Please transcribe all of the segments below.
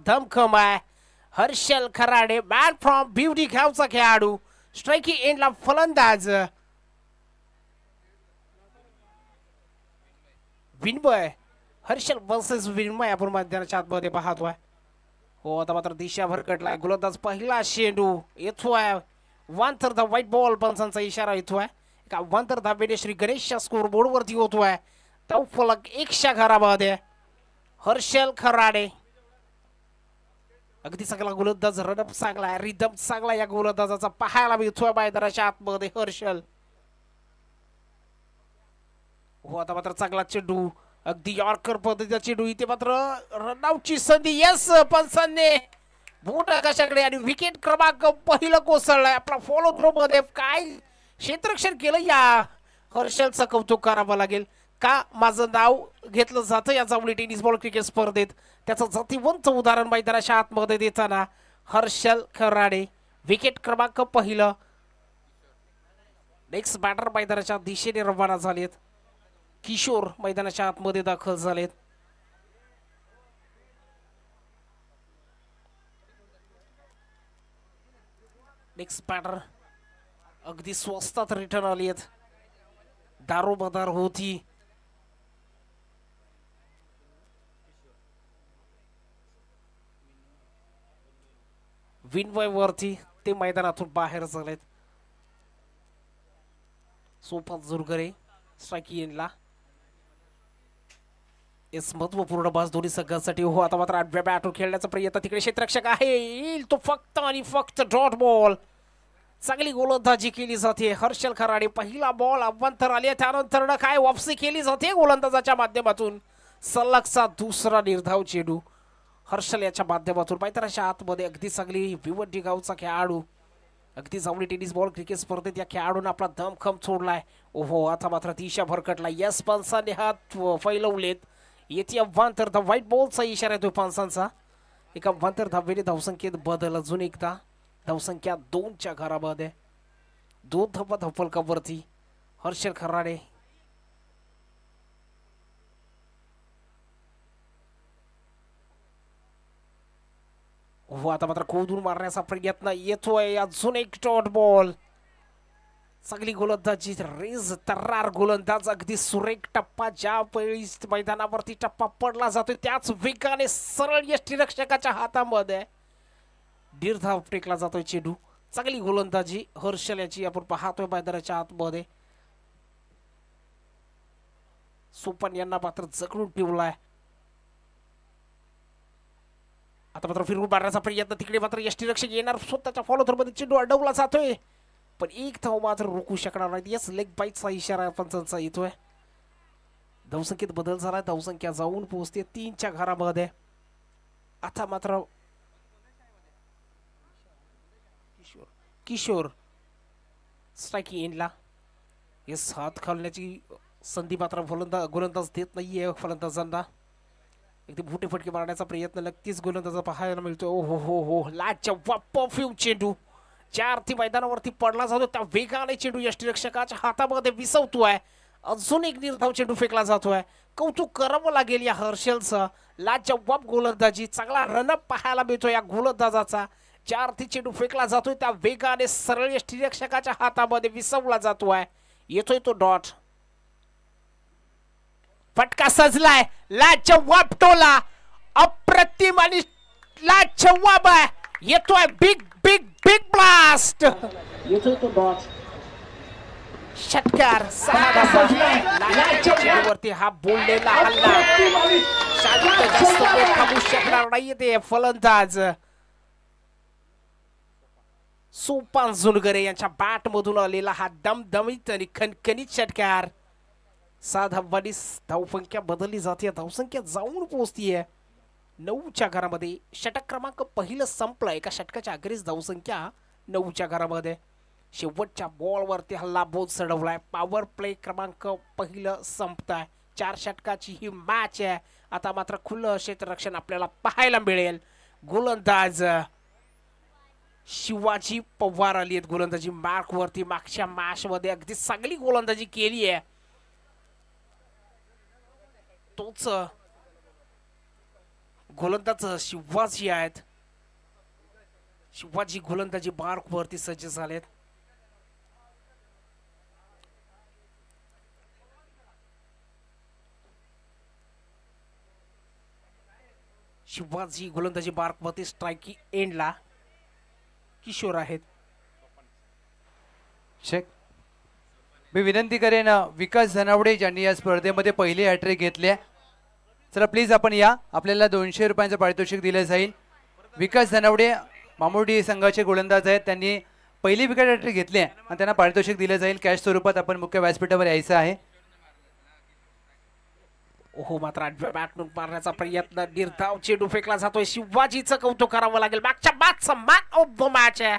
धमखम आहे. Harshal Kharade man from beauty गावचा खेळाडू. स्ट्रायकिंग एंडला फलंदाज विनमय. हर्षल वर्सेस विनमय आपण मैदानाच्या आतमध्ये पाहतोय. हो आता मात्र दिशा भरकटलाय. गोलंदाज पहिला चेंडू येतोय वंतर द व्हाईट बॉल. पंचांचा इशारा येतोय. एका वंतर धावेने श्री गणेशच्या स्कोर बोर्ड वरती होतोय. तो फलक 1 घरामध्ये. हर्षल खराडे अगदी चांगला गोलंदाज. रनअप चांगला रिदम चांगला या गोलंदाजाचा पाहायला मिळतोय मैदानाच्या आतमध्ये. हर्षल हो आता मात्र चांगला चेंडू अगदी यॉर्कर पद्धतीचा चेंडू. इथे मात्र रनआउटची संधी. यस पंचांनी बोट आकाशाकडे आणि विकेट क्रमांक पहिलं कोसळलाय. आपला फॉलो थ्रो मध्ये काय क्षेत्ररक्षण केलं या हर्षलचं कौतुक करावं लागेल. का माझं नाव घेतलं जातं या जावळी टेनिस बॉल क्रिकेट स्पर्धेत त्याचं जातीवंत उदाहरण मैदानाच्या आतमध्ये देताना हर्षल खराडे विकेट क्रमांक पहिलं. नेक्स्ट बॅटर मैदानाच्या दिशेने रवाना झालेत. किशोर मैदानाच्या आतमध्ये दाखल झालेत. नेक्स्ट बॅटर अगदी स्वस्तात रिटर्न आली आहेत. दारोमदार होती. विनवय वरती ते मैदानातून बाहेर झालेत. सोपान जुरगरे स्ट्रायकिंगला. इस महत्वपूर्ण बाज दोन्ही संघांसाठी. हो आता मात्र 8व्या बॅटवर खेळण्याचा प्रयत्न. तिकडे क्षेत्ररक्षक आहे. येईल तो फक्त आणि फक्त डॉट बॉल. चांगली गोलंदाजी केली जाते. हर्षल खराडे पहिला बॉल अवंतर आले. त्यानंतर काय वापसी केली जाते गोलंदाजाच्या माध्यमातून. सलगचा दुसरा निर्धाव चेंडू हर्षल याच्या माध्यमातून. मैदानाच्या आतमध्ये अगदी चांगली भिवंडी गावचा खेळाडू. अगदी जावळी टेनिस बॉल क्रिकेट स्पर्धेत या खेळाडून आपला दमखम सोडलाय. ओहो आता मात्र दिशा भरकटला. यस पंचांनी हात फैलवलेत. येथे अव्वांतर द व्हाईट बॉलचा इशारा येतोय पंचांचा. एका अव्वांतर धावेने धावसंख्येत बदल. अजून एकदा धावसंख्या 2च्या घरामध्ये. 2 धावा धावफलकावरती. हर्षल खराडे हो आता मात्र खोदून मारण्याचा प्रयत्न येतोय. अजून एक डॉट बॉल. चांगली गोलंदाजी. रेज तर्रार गोलंदाज. अगदी सुरेख टप्पा. ज्या वेळी मैदानावरती टप्पा पडला जातोय त्याच वेगाने सरळ यष्टीरक्षकाच्या हातामध्ये निर्धाव टेकला जातोय चेंडू. चांगली गोलंदाजी हर्षल याची आपण पाहतोय मैदानाच्या आतमध्ये. सोपन यांना मात्र जखडून ठेवलाय. आता मात्र फिरवून मारण्याचा प्रयत्न. तिकडे मात्र यष्टीरक्षक येणार. स्वतःच्या फॉलो थ्रो मध्ये चेंडू अडवला जातोय पण एक धाव मात्र रोखू शकणार नाही. यस लेग बाईटचा इशारा पंचांचा येतोय. धावसंख्येत बदल झाला. धावसंख्या जाऊन पोहोचते 3च्या घरामध्ये. आता मात्र किशोर स्ट्रायकिंग एंडला. यस हात घालण्याची संधी मात्र गोलंदाज देत नाहीये फलंदाजांना. एकदम भुटे फटके मारण्याचा प्रयत्न नक्कीच गोलंदाजा पाहायला मिळतोय. ओ हो हो हो लाजवाब परफ्यूम चेंडू. ज्या अर्थी मैदानावरती पडला जातो त्या वेगाने चेंडू यष्टीरक्षकाच्या हातामध्ये विसवतोय. अजून एक निर्धाव चेंडू फेकला जातोय. कौतुक करावं लागेल या हर्षलचं. लाजवाब गोलंदाजी. चांगला रनअप पाहायला मिळतोय या गोलंदाजाचा. ज्या अर्थी चेंडू फेकला जातोय त्या वेगाने सरळ यष्टीरक्षकाच्या हातामध्ये विसवला जातोय. येतोय तो डॉट. फटका सजलाय. लाजवाब टोला. अप्रतिम आणि लाजवाब आहे. येतोय बिग बिग बिग ब्लास्ट. येतोय तो डॉट. षटकार. 6 धावा वरती हा बोललेला हल्ला. शांत जास्त वेळ थांबू शकणार नाहीये ते फलंदाज. सोपान जुनगरे यांच्या बॅट मधून आलेला हा दमदमीत आणि खणखणीत षटकार. 6 धावांनी धावसंख्या बदलली जाते. धावसंख्या जाऊन पोहोचतीये 9च्या घरामध्ये. षटक क्रमांक पहिलं संपलं. एका षटकाच्या अग्रेस धावसंख्या 9च्या घरामध्ये. शेवटच्या बॉलवरती हल्ला बोध चढवलाय. पॉवर प्ले क्रमांक पहिलं संपताय. 4 षटकाची ही मॅच आहे. आता मात्र खुलं क्षेत्ररक्षण आपल्याला पाहायला मिळेल. गोलंदाज शिवाजी पवार आली आहेत गोलंदाजी मार्क वरती. मागच्या मॅच मध्ये अगदी चांगली गोलंदाजी केली आहे. तोच गोलंदाज शिवाजी आहेत. शिवाजी गोलंदाजी मार्क वरती सज्ज झालेत. शिवाजी गोलंदाजी मार्क वरती स्ट्राईक एंडला किशोर आहेत. चेक. मी विनंती करेन विकास धनावडे ज्यांनी या स्पर्धेमध्ये पहिली हॅट्रिक घेतली. चला प्लीज आपण या. आपल्याला 200 रुपयांचं पारितोषिक दिलं जाईल. विकास धनावडे मामुर्डी संघाचे गोलंदाज आहेत. त्यांनी पहिली विकेट हॅट्रिक घेतली आहे आणि त्यांना पारितोषिक दिलं जाईल कॅश स्वरूपात. आपण मुख्य व्यासपीठावर यायचं आहे. ओहो, मात्र आडव्या बॅटमॅन मारण्याचा प्रयत्न, निर्धाव चेंडू फेकला जातोय. शिवाजीचं कौतुक करावं लागेल. मागच्या मॅचचा मॅन ऑफ द मॅच आहे.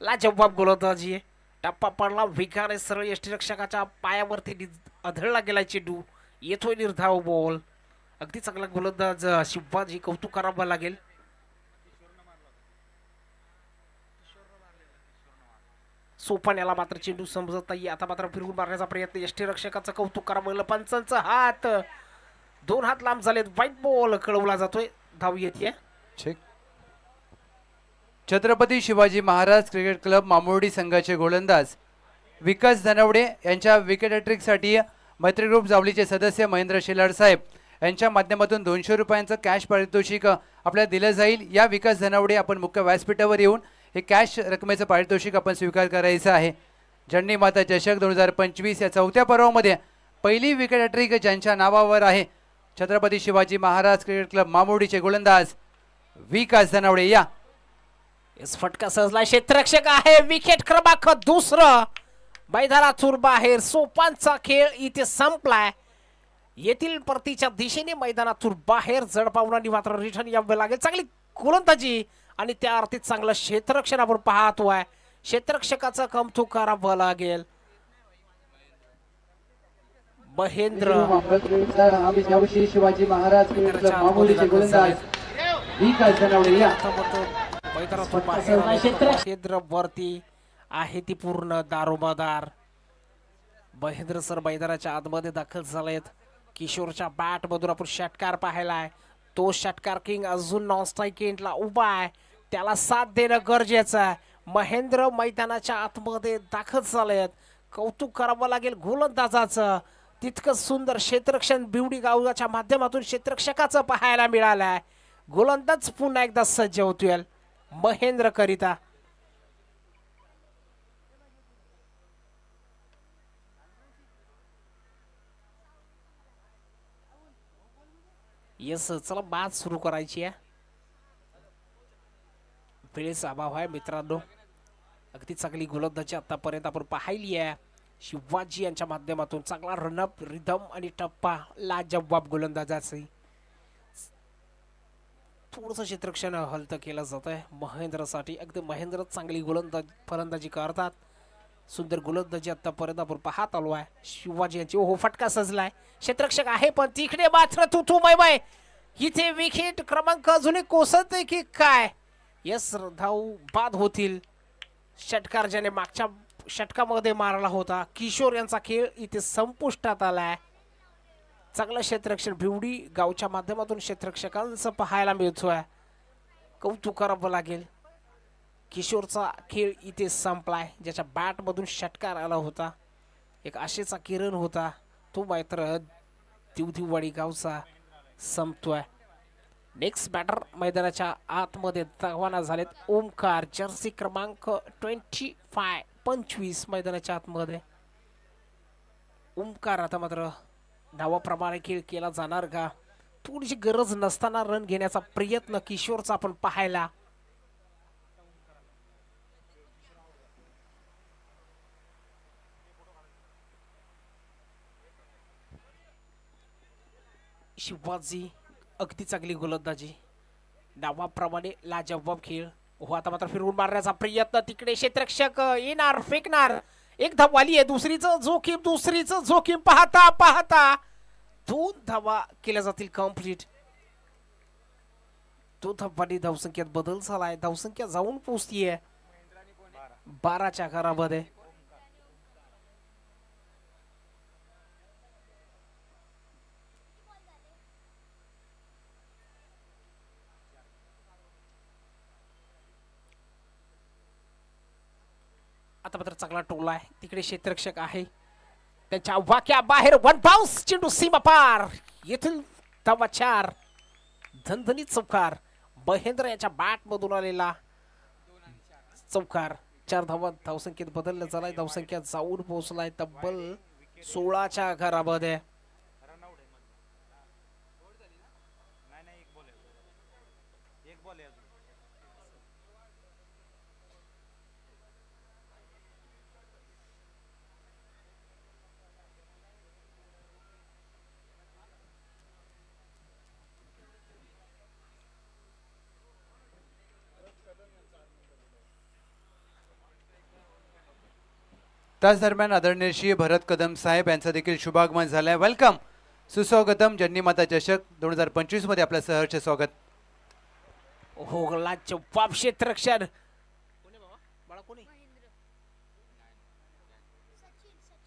लाजवाब गोलंदाजी. टप्पा पडला विकारे सरळ यष्टीरक्षकाच्या पायावरती आदळला गेला चेंडू. येतोय निर्धाव बॉल. अगदी चांगला गोलंदाज शिवाजी, कौतुक करावं लागेल. सोपाण्याला मात्र चेंडू समजत नाही. आता मात्र फिरवून मारण्याचा प्रयत्न, यष्टीरक्षकाचं कौतुक करावं लागलं. पंचांचा हात, 2 हात लांब झालेत. व्हाईट बॉल कळवला जातोय. धाव येते. छत्रपती शिवाजी महाराज क्रिकेट क्लब मामुर्डी संघाचे गोलंदाज विकास धनावडे यांच्या विकेट हॅट्रिकसाठी मैत्री ग्रुप जावलीचे सदस्य महेंद्र शेलार साहेब यांच्या माध्यमातून 200 रुपयांचं कॅश पारितोषिक आपल्याला दिलं जाईल. या विकास धनावडे आपण मुख्य व्यासपीठावर येऊन हे कॅश रकमेचं पारितोषिक आपण स्वीकार करायचं आहे. जननी माता चषक 2025 या 4थ्या पर्वामध्ये पहिली विकेट हॅट्रिक ज्यांच्या नावावर आहे, छत्रपती शिवाजी महाराज क्रिकेट क्लब मामुर्डीचे गोलंदाज विकास धनावडे. या फटका सहजला. क्षेत्ररक्षक आहे. विकेट क्रमांक 2. मैदानातून बाहेर. सोपांचा खेळ इथे संपलाय. येथील परतीच्या दिशेने मैदानातून बाहेर. जड पावलांनी मात्र रिटर्न यावं लागेल. चांगली गोलंदाजी आणि त्या अर्थी चांगलं क्षेत्ररक्षण आपण पाहतोय. क्षेत्ररक्षकाचं कौतुक करावं लागेल. महेंद्र शिवाजी महाराज क्रिकेट क्लब मामुर्डीचे गोलंदाज विकास धनावडे. या महेंद्र वरती आहे ती पूर्ण दारोमदार. महेंद्र सर मैदानाच्या आतमध्ये दाखल झालेत. किशोरच्या बॅट मधून आपण षटकार पाहिलाय. तो षटकार किंग अजून नॉन स्ट्राईक एंडला उभा आहे. त्याला साथ देणं गरजेचं आहे. महेंद्र मैदानाच्या आतमध्ये दाखल झालेत. कौतुक करावं लागेल गोलंदाजाचं. तितकं सुंदर क्षेत्ररक्षण बिवडी गावाच्या माध्यमातून क्षेत्ररक्षकाचं पाहायला मिळालंय. गोलंदाज पुन्हा एकदा सज्ज होतोय महेंद्र करिता. येस, चला बात सुरू करायची आहे. वेळेचा अभाव आहे मित्रांनो. अगदी चांगली गोलंदाजी आतापर्यंत आपण पाहिली आहे. शिवाजी यांच्या माध्यमातून चांगला रनअप, रिदम आणि टप्पा लाजवाब गोलंदाजाचे. थोडंसं क्षेत्ररक्षण हलतं केलं जात आहे महेंद्रसाठी. अगदी महेंद्र चांगली फलंदाजी करतात. सुंदर गोलंदाजी आतापर्यंत आपण पाहत आलो आहे. शिवाजी यांची ओहो, फटका सजलाय. क्षेत्ररक्षक आहे पण तिकडे मात्र तू बाय. इथे विकेट क्रमांक अजून कोसळते की काय? यस, धाव बाद होतील. षटकार ज्याने मागच्या षटकामध्ये मारला होता. किशोर यांचा खेळ इथे संपुष्टात आलाय. चांगलं क्षेत्ररक्षण भिवडी गावच्या माध्यमातून क्षेत्ररक्षकांचं पाहायला मिळतोय. कौतुक करावं लागेल. किशोरचा खेळ इथे संपलाय. ज्याच्या बॅट मधून षटकार आला होता, एक आशेचा किरण होता, तो मात्र दिवदिववाडी गावचा संपतोय. नेक्स्ट बॅटर मैदानाच्या आतमध्ये रवाना झालेत. ओमकार जर्सी क्रमांक 25 मैदानाच्या आतमध्ये. ओमकार आता मात्र नावाप्रमाणे खेळ केला जाणार का? थोडीशी गरज नसताना रन घेण्याचा प्रयत्न किशोरचा आपण पाहायला. शिवाजी अगदी चांगली गोलंदाजी, नावाप्रमाणे लाजवाब खेळ. हो, आता मात्र फिरवून मारण्याचा प्रयत्न. तिकडे क्षेत्ररक्षक येणार, फेकणार. एक धाव आली आहे. दुसरीचं जोखीम पाहता पाहता 2 धावा केल्या जातील कंप्लीट. 2 धावांनी धावसंख्येत बदल झालाय. धावसंख्या जाऊन पोहोचतीये 12च्या घरामध्ये. आता मात्र चांगला टोला आहे तिकडे क्षेत्ररक्षक आहे त्यांच्या वाक्या बाहेर वन बाउन्स चेंडू सीमा पार येथील धावा 4 धनधनीत चौकार महेंद्र याच्या बॅट मधून आलेला चौकार 4 धावा धावसंख्येत बदलला झालाय धावसंख्या जाऊन पोहोचलाय तब्बल 16च्या घरामध्ये त्याच दरम्यान आदरणीय श्री भरत कदम साहेब यांचा देखील शुभागमन झालाय. वेलकम, सुस्वागतम. जन्नीमाता चषक 2025 मध्ये आपलं सहर्ष स्वागत. हो जवाब क्षेत्ररक्षण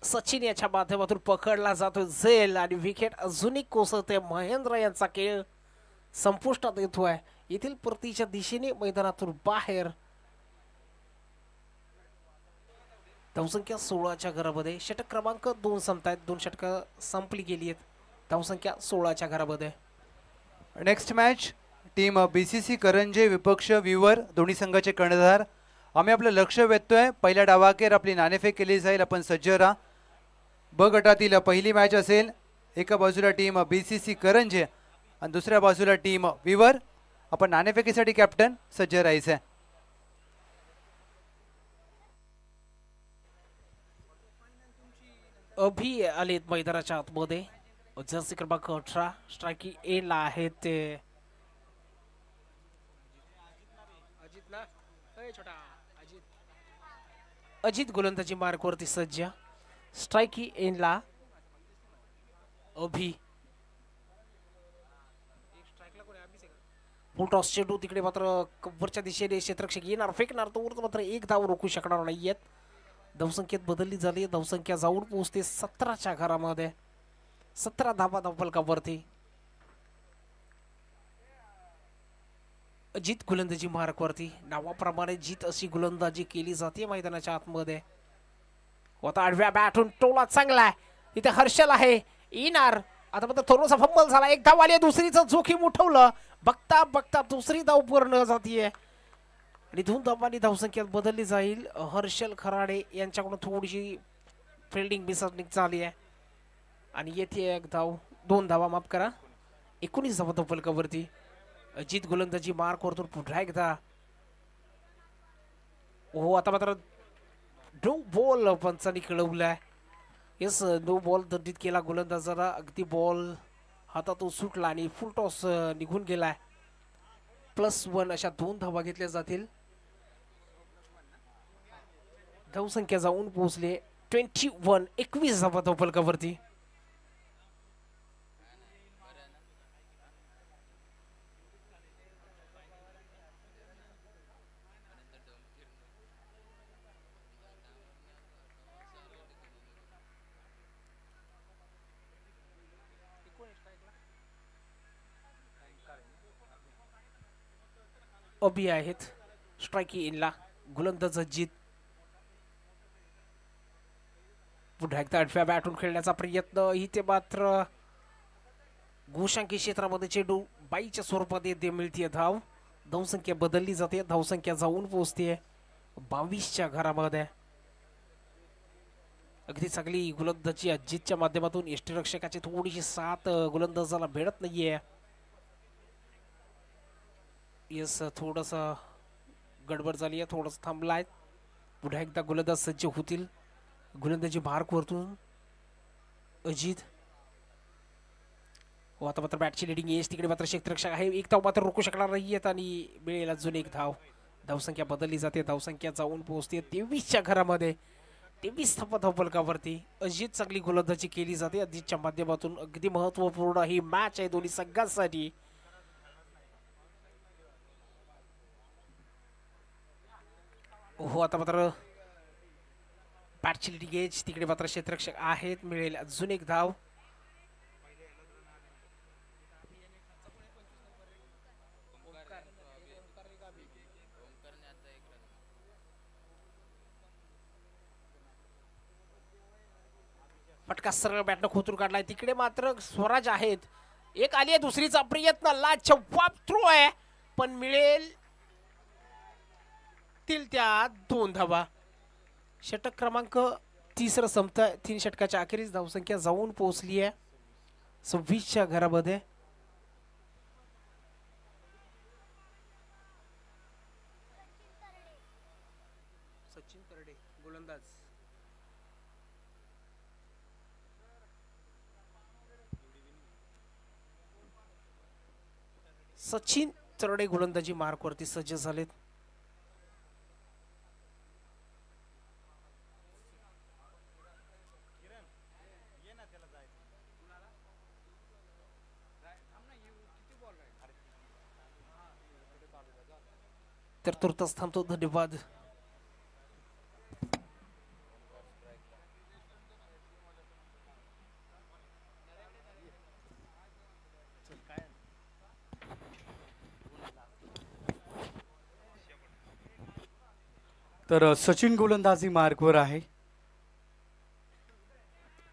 सचिन याच्या माध्यमातून पकडला जातो झेल आणि विकेट अजूनही कोसळते. महेंद्र यांचा खेळ संपुष्टात येतोय येथील परतीच्या दिशेने मैदानातून बाहेर. धावसंख्या 16च्या घरामध्ये षटक क्रमांक 2 संपतायत 2 षटकं संपली गेली आहेत धावसंख्या 16च्या घरामध्ये. Next match team BCC Karanje विपक्ष विवर दोन्ही संघाचे कर्णधार. आम्ही आपलं लक्ष वेधतोय पहिल्या डावाखेर आपली नाणेफेक केली जाईल. आपण सज्ज राहा. ब गटातील पहिली मॅच असेल एका बाजूला टीम BCC करंजे आणि दुसऱ्या बाजूला टीम विवर. आपण नाणेफेकीसाठी कॅप्टन सज्ज राहायचं आहे. अभि आलेत मैदानाच्या आतमध्ये जर्सी क्रमांक 18 स्ट्रायकी ए ला आहेत ते अजित गोलंदाजी मार्कवरती सज्ज. स्ट्रायकी एन ला अभि फुल टॉस चेंडू तिकडे मात्र कव्हरच्या दिशेने क्षेत्ररक्षक येणार फेकणार तो मात्र एक धाव रोखू शकणार नाहीयेत. धावसंख्येत बदलली झाली धावसंख्या जाऊन पोहोचते 17च्या घरामध्ये 17 धावा धावफलकावरती. अजित गोलंदाजी मार्कवरती नावाप्रमाणे जीत अशी गोलंदाजी केली जाते मैदानाच्या आतमध्ये. आता आडव्या बॅटून टोला चांगला आहे इथे हर्षल आहे इनार. आता मात्र थोडासा फंबल झाला एक धाव आली दुसरीचं जोखीम उठवलं बघता बघता दुसरी धाव पूर्ण जातीये आणि 2 धावांनी धावसंख्येत बदलली जाईल. हर्षल खराडे यांच्याकडून थोडीशी फिल्डिंग मिसअंडरस्टँडिंग झाली आहे आणि येथे एक धाव 2 धावा माफ करा 19 धावा धावफलकावरती. अजित गोलंदाजी मार्कवरतून पुन्हा एकदा हो आता मात्र नो बॉल पंचांनी कळवलाय. येस नो बॉल दंडित केला गोलंदाजाला. अगदी बॉल हातातून सुटला आणि फुल टॉस निघून गेलाय. +1 अशा 2 धावा घेतल्या जातील. धावसंख्या जाऊन पोहोचले 21 धावा धावफलकावरती. अभि आहेत स्ट्रायकी इनला गोलंदाज अजित. पुन्हा एकदा आडव्या बॅटून खेळण्याचा प्रयत्न इथे मात्र घोषांकी क्षेत्रामध्ये चेंडू बाईच्या स्वरूपात येते मिळते धाव. धावसंख्या बदलली जाते धावसंख्या जाऊन पोहोचते 22च्या घरामध्ये. अगदी चांगली गोलंदाजी अजितच्या माध्यमातून यष्टीरक्षकाची थोडीशी साथ गोलंदाजाला भेटत नाहीये. येस थोडस गडबड झाली आहे थोडस थांबलाय. पुन्हा एकदा गोलंदाज सज्ज होतील. गोलंदाजी मार्कवरतून अजित हो आता मात्र बॅटची लिडिंग येस तिकडे मात्र क्षेत्ररक्षक आहे एक धाव मात्र रोखू शकणार नाहीयेत आणि मिळेल अजून एक धाव. धावसंख्या बदलली जाते धावसंख्या जाऊन पोहोचते 23च्या घरामध्ये 23 धावा धावफलकावरती. अजित चांगली गोलंदाजी केली जाते अजितच्या माध्यमातून. अगदी महत्वपूर्ण ही मॅच आहे दोन्ही संघांसाठी. हो आता मात्र बॅटची लिडिंग एज तिकडे मात्र क्षेत्ररक्षक आहेत मिळेल अजून एक धाव. फटका सरळ बॅटनं खोचून काढलाय. तिकडे मात्र स्वराज आहेत. एक आली आहे, दुसरीचा प्रयत्न, लाजवाब थ्रो आहे पण मिळेल त्या 2 धावा. षटक क्रमांक 3 संपताय. 3 षटकाच्या अखेरीस धावसंख्या जाऊन पोहोचली आहे 26च्या घरामध्ये. सचिन तरडे गोलंदाज. सचिन तरडे गोलंदाजी मार्कवरती सज्ज झालेत. तर तुर्तास थांबतो. धन्यवाद. तर सचिन गोलंदाजी मार्कवर आहे.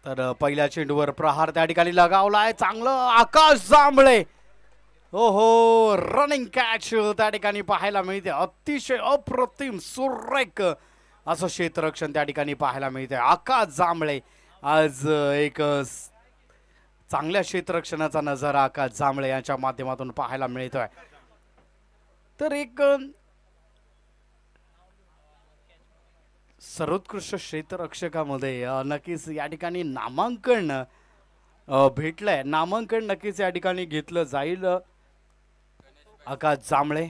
तर पहिल्या चेंडूवर प्रहार त्या ठिकाणी लगावलाय. चांगलं आकाश जांभळे. हो रनिंग कॅच त्या ठिकाणी पाहायला मिळते. अतिशय अप्रतिम सुरेख असं क्षेत्ररक्षण त्या ठिकाणी पाहायला मिळते. आकाश जांभळे आज एक चांगल्या क्षेत्ररक्षणाचा नजारा आकाश जांभळे यांच्या माध्यमातून पाहायला मिळतोय. तर एक सर्वोत्कृष्ट क्षेत्ररक्षकामध्ये नक्कीच या ठिकाणी नामांकन भेटलंय. नामांकन नक्कीच या ठिकाणी घेतलं जाईल. आकाश जांभळे,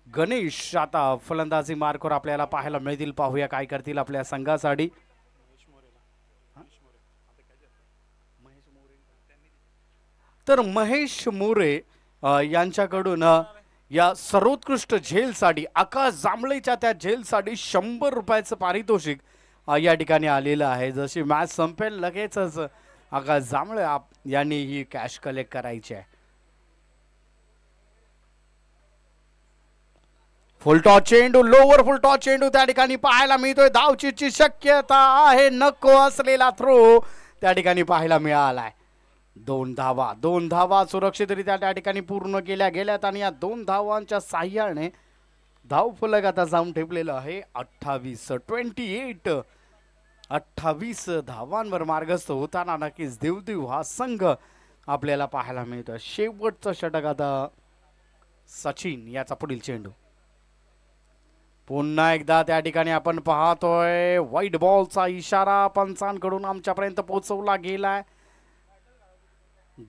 गणेश आता फलंदाजी मार्कवर आपल्याला पाहायला मिळतील. पाहूया काय करतील आपल्या संघासाठी. तर महेश मोरे यांच्याकडून या सर्वोत्कृष्ट झेलसाठी आकाश जांभळेच्या त्या झेलसाठी 100 रुपयाचं पारितोषिक या ठिकाणी आलेलं आहे. जशी मॅच संपेल लगेचच आकाश जांभळे यांनी ही कॅश कलेक्ट करायची आहे. फुलटॉस चेंडू, लोवर फुलटॉस चेंडू त्या ठिकाणी पाहायला मिळतोय. धावचीची शक्यता आहे. नको असलेला थ्रो त्या ठिकाणी पाहायला मिळालाय. 2 धावा सुरक्षितरित्या त्या ठिकाणी पूर्ण केल्या गेल्यात आणि या 2 धावांच्या साह्याने धावफलक आता जाऊन ठेवलेलं आहे 28 धावांवर मार्गस्थ होताना नक्कीच देवदेव हा संघ आपल्याला पाहायला मिळतोय. शेवटचं षटक आता सचिन याचा पुढील चेंडू. पुन्हा एकदा त्या ठिकाणी आपण पाहतोय व्हाईट बॉलचा इशारा पंचांकडून आमच्यापर्यंत पोहोचवला गेलाय.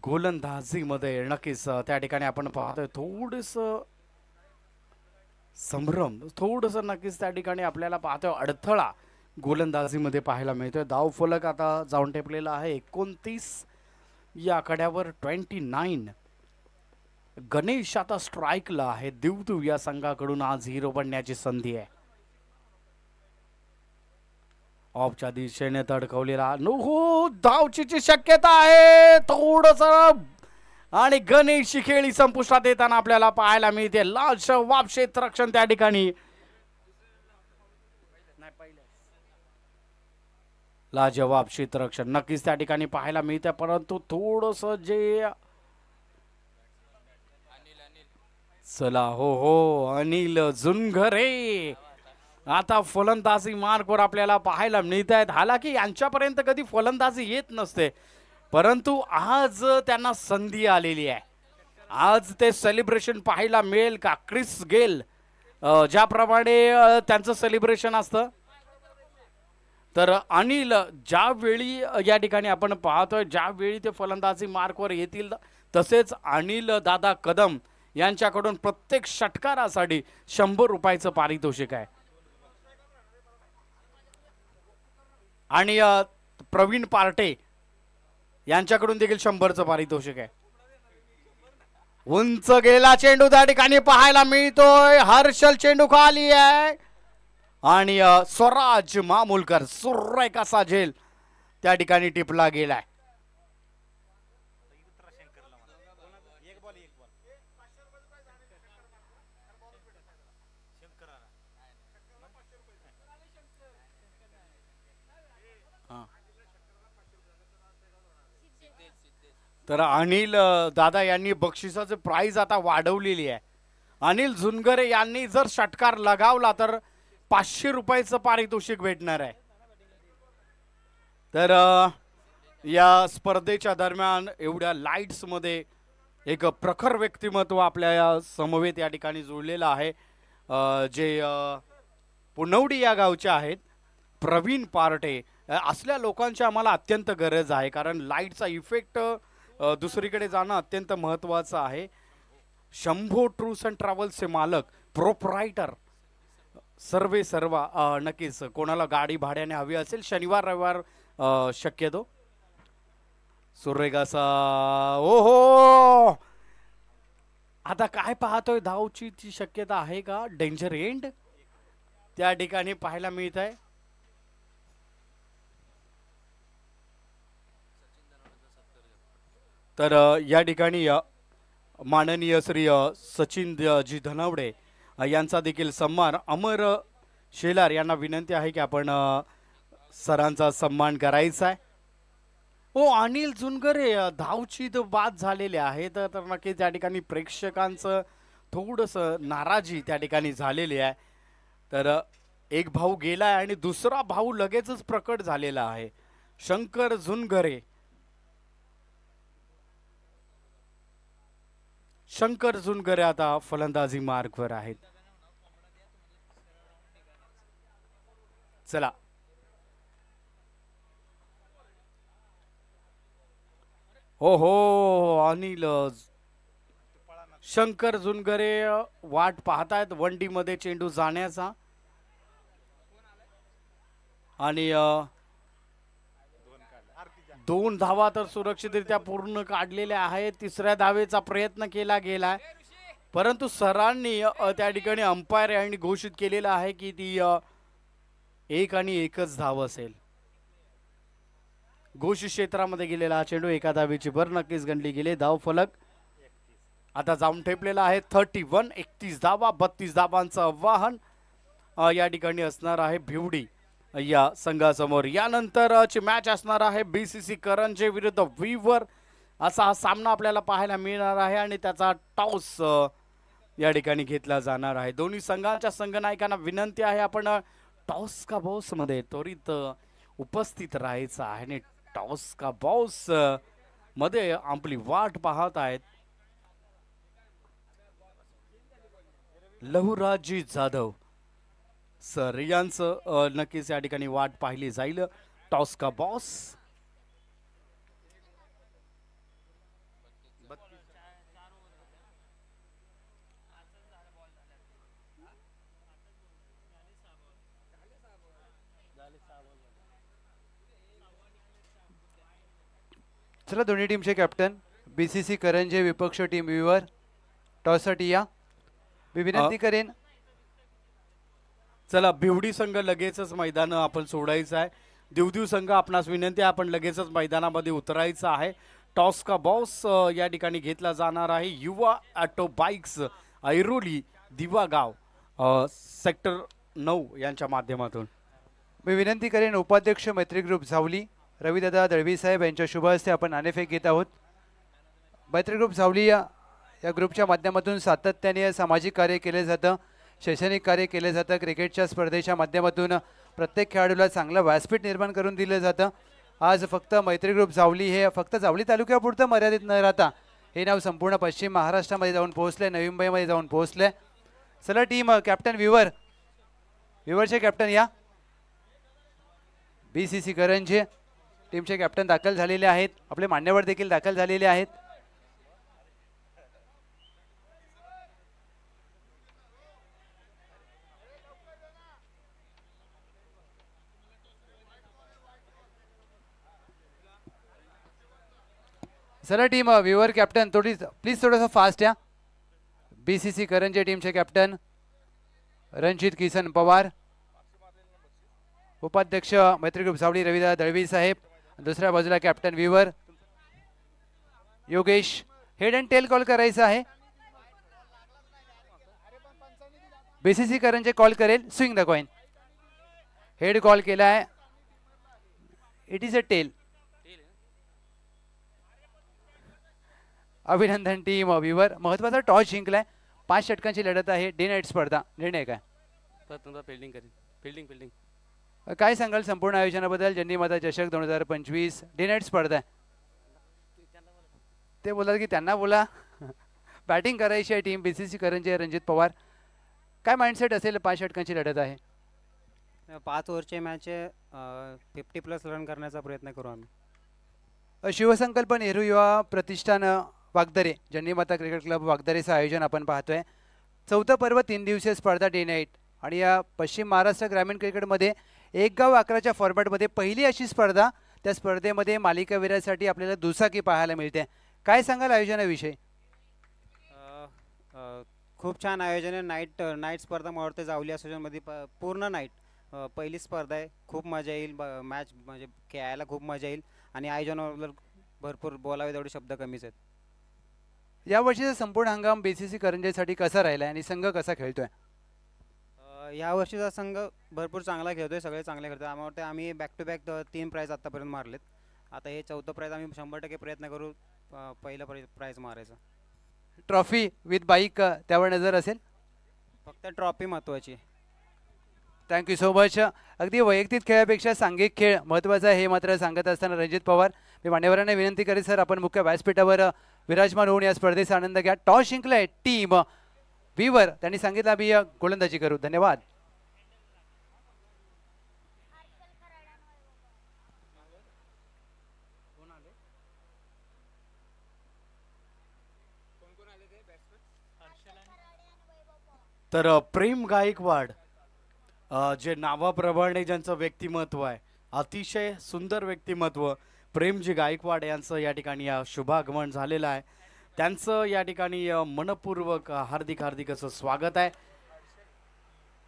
गोलंदाजीमध्ये नक्कीच त्या ठिकाणी आपण पाहतोय थोडस संभ्रम, थोडस नक्कीच त्या ठिकाणी आपल्याला पाहतोय अडथळा गोलंदाजीमध्ये पाहायला मिळतोय. धावफलक आता जाऊन टेपलेला आहे 29 या आकड्यावर 29. गणेश आता स्ट्राईकला आहे. देवदेव या संघाकडून आज हिरो बनण्याची संधी आहे. ऑफच्या दिशेने तडकवलेला नो धावचीची शक्यता आहे थोडस आणि गणेश खेळी संपुष्टात येताना आपल्याला पाहायला मिळते. लाजवाब क्षेत्ररक्षण त्या ठिकाणी, लाजवाब क्षेत्ररक्षण नक्कीच त्या ठिकाणी पाहायला मिळते. परंतु थोडस जे चला हो अनिल जुनघरे आता फलंदाजी मार्कवर आपल्याला पाहायला मिळत आहेत. हालाकी यांच्यापर्यंत कधी फलंदाजी येत नसते, परंतु आज त्यांना संधी आलेली आहे. आज ते सेलिब्रेशन पाहायला मिळेल का? क्रिस गेल ज्याप्रमाणे त्यांचं सेलिब्रेशन असतं, तर अनिल ज्यावेळी या ठिकाणी आपण पाहतोय ज्यावेळी ते फलंदाजी मार्कवर येतील तसेच अनिल दादा कदम यांच्याकडून प्रत्येक षटकारासाठी 100 रुपयाचं पारितोषिक आहे. आणि प्रवीण पार्टे यांच्याकडून देखील 100चं पारितोषिक आहे. उंच गेला चेंडू त्या ठिकाणी पाहायला मिळतोय. हर्षल चेंडू खाली आहे आणि स्वराज मामुलकर सुरेख असा झेल त्या ठिकाणी टिपला गेलाय. तर अनिल दादा यांनी बक्षिसाचे प्राइस आता वाढवलेली आहे. अनिल झुनगरे यांनी जर षटकार लगावला तर 500 रुपयाचं पारितोषिक भेटणार आहे. तर या स्पर्धेच्या दरम्यान एवढ्या लाईट्स मध्ये एक प्रखर व्यक्तिमत्व आपल्या या समवेत या ठिकाणी जुळलेलं आहे, जे पुनवडी या गावचे आहेत. प्रवीण पार्टे असल्या लोकांची आम्हाला अत्यंत गरज आहे, कारण लाईटचा इफेक्ट दुसरीकडे जाणं अत्यंत महत्त्वाचं आहे. शंभो टूर्स अँड ट्रॅव्हल्सचे मालक, प्रोपरायटर सर्व नक्कीच कोणाला गाडी भाड्याने हवी असेल शनिवार रविवार शक्यतो. सुरेगासा ओहो, आता काय पाहतोय, धावची ची शक्यता आहे का? डेंजर एंड त्या ठिकाणी पाहायला मिळत आहे. तर या ठिकाणी माननीय श्री सचिन जी धनवडे यांचा देखील सन्मान. अमर शेलार यांना विनंती आहे की आपण सरांचा सन्मान करायचा आहे. हो, अनिल झुनगरे धावची तर बाद झालेले आहेत, तर नक्कीच त्या ठिकाणी प्रेक्षकांचं थोडंसं नाराजी त्या ठिकाणी झालेली आहे. तर एक भाऊ गेलाय आणि दुसरा भाऊ लगेचच प्रकट झालेला आहे. शंकर झुनगरे, शंकर झुनगरे आता फलंदाजी मार्गवर आहेत. चला, हो हो, अनिल शंकर झुनगरे वाट पाहतायत वनडी मध्ये चेंडू जाण्याचा, आणि 2 धावा तर सुरक्षितरित्या पूर्ण काढलेल्या आहेत. तिसऱ्या धावेचा प्रयत्न केला गेलाय, परंतु सरांनी त्या ठिकाणी अंपायर यांनी घोषित केलेलं आहे की ती 1 आणि 1च धाव असेल. घोषित क्षेत्रामध्ये गेलेला हा चेंडू एका धावेची भर नक्कीच गणली गेली. धाव फलक आता जाऊन ठेपलेला आहे. 31, 31 धावा, 32 धावांचं आव्हान या ठिकाणी असणार आहे भिवडी या संघासमोर. यानंतरची मॅच असणार आहे बीसीसी करंजे विरुद्ध विवर. असा हा सामना आपल्याला पाहायला मिळणार आहे आणि त्याचा टॉस या ठिकाणी घेतला जाणार आहे. दोन्ही संघांच्या संघनायकांना विनंती आहे आपण टॉस का बॉस मध्ये त्वरित उपस्थित राहायचं आहे आणि टॉस का बॉस मध्ये आपली वाट पाहत आहेत लहुराजी जाधव सर यांचं. नक्कीच या ठिकाणी वाट पाहिली जाईल. टॉस का बॉस चला, दोन्ही टीमचे कॅप्टन बीसीसी करंजे विपक्ष टीम विवर टॉससाठी या. मी विनंती करेन, चला भिवडी संघ लगेचच मैदान आपण सोडायचं आहे. दिवदिव संघ आपणास विनंती आहे आपण लगेचच मैदानामध्ये उतरायचं आहे. टॉस का बॉस या ठिकाणी घेतला जाणार आहे युवा ऑटो बाईक्स ऐरोली दिवागाव सेक्टर 9 यांच्या माध्यमातून. मी विनंती करेन उपाध्यक्ष मैत्री ग्रुप झावली रविदादा दळवी साहेब यांच्या शुभ हस्ते आपण नाणेफेक घेत आहोत. मैत्री ग्रुप झावली या ग्रुपच्या माध्यमातून सातत्याने सामाजिक कार्य केले जातं, शैक्षणिक कार्य केले जातं. क्रिकेटच्या स्पर्धेच्या माध्यमातून प्रत्येक खेळाडूला चांगलं व्यासपीठ निर्माण करून दिलं जातं. आज फक्त मैत्री ग्रुप झावली हे फक्त जावली तालुक्यापुरतं मर्यादित न राहता हे नाव संपूर्ण पश्चिम महाराष्ट्रामध्ये जाऊन पोहोचले, नवी मुंबईमध्ये जाऊन पोहोचले. चला टीम कॅप्टन विवरचे कॅप्टन या. बीसीसी करंजे टीमचे कॅप्टन दाखल झालेले आहेत, आपले मान्यवर देखील दाखल झालेले आहेत. चला टीम विवर कॅप्टन प्लीज थोडंसं फास्ट या. बीसीसी करंजे टीमचे कॅप्टन रणजित किसन पवार, उपाध्यक्ष मैत्री ग्रुप सावली रविदादा दळवी साहेब, दुसऱ्या बाजूला captain Vivar Yogesh. Head and tail call करायचं आहे. बीसीसी करंजे कॉल करेल swing the coin. Head call केला आहे, इट इज अ टेल. अभिनंदन टीम विवर. महत्वाचा टॉस जिंकलाय. 5 षटकांची लढत आहे. डे नाईट स्पर्धा. निर्णय काय? प्रथमतः फिल्डिंग करीन. फिल्डिंग काय सांगाल संपूर्ण आयोजनाबद्दल? ज्यांनी माता चषक 2025 डे नाईट स्पर्धा आहे. ते बोलतात की त्यांना बोला. बॅटिंग करायची आहे टीम BCC करंजी रणजित पवार. काय माइंडसेट असेल? 5 षटकांची लढत आहे. 5 ओव्हरचे मॅच 50+ रन करण्याचा प्रयत्न करू आम्ही. शिवसंकल्प नेहरू युवा प्रतिष्ठान वागदरे, ज्यांनी माता क्रिकेट क्लब वागदरेचं आयोजन आपण पाहतोय. 4थं पर्व 3 दिवसीय स्पर्धा डे नाईट. आणि या पश्चिम महाराष्ट्र ग्रामीण क्रिकेटमध्ये 1 गाव 11च्या फॉर्मॅटमध्ये पहिली अशी स्पर्धा. त्या स्पर्धेमध्ये मालिकावीरासाठी आपल्याला दुचाकी पाहायला मिळते. काय सांगाल आयोजनाविषयी? खूप छान आयोजन आहे. नाईट स्पर्धा मला वाटतं जावली असोसिएशनमध्ये पूर्ण नाईट पहिली स्पर्धा आहे. खूप मजा येईल. मॅच म्हणजे खेळायला खूप मजा येईल. आणि आयोजनाबद्दल भरपूर बोलावे तेवढे शब्द कमीच आहेत. यावर्षीचा संपूर्ण हंगाम BCC करंजीसाठी कसा राहिला आणि संघ कसा खेळतोय? यावर्षीचा संघ भरपूर चांगला खेळतोय. सगळे चांगले खेळतोय. आम्हाला वाटतं आम्ही बॅक टू बॅक 3 प्राईज आत्तापर्यंत मारलेत. आता हे 4थं प्राईज आम्ही 100% प्रयत्न करू पहिलं प्राईज मारायचा. ट्रॉफी विथ बाईक त्यावर नजर असेल? फक्त ट्रॉफी महत्त्वाची. Thank you so much. अगदी वैयक्तिक खेळापेक्षा सांघिक खेळ महत्त्वाचा आहे हे मात्र सांगत असताना रणजित पवार, मी मान्यवरांना विनंती करेन सर आपण मुख्य व्यासपीठावर विराजमान होऊन या स्पर्धेचा आनंद घ्या. टॉस जिंकलाय टीम विवर. त्यांनी सांगितलं आम्ही गोलंदाजी करू. धन्यवाद. तर प्रेम गायकवाड जे नावाप्रमाणे ज्यांचं व्यक्तिमत्व आहे, अतिशय सुंदर व्यक्तिमत्व, प्रेमजी गायकवाड यांचं या ठिकाणी शुभागमन झालेलं आहे. त्यांचं या ठिकाणी मनपूर्वक हार्दिक हार्दिक असं स्वागत आहे.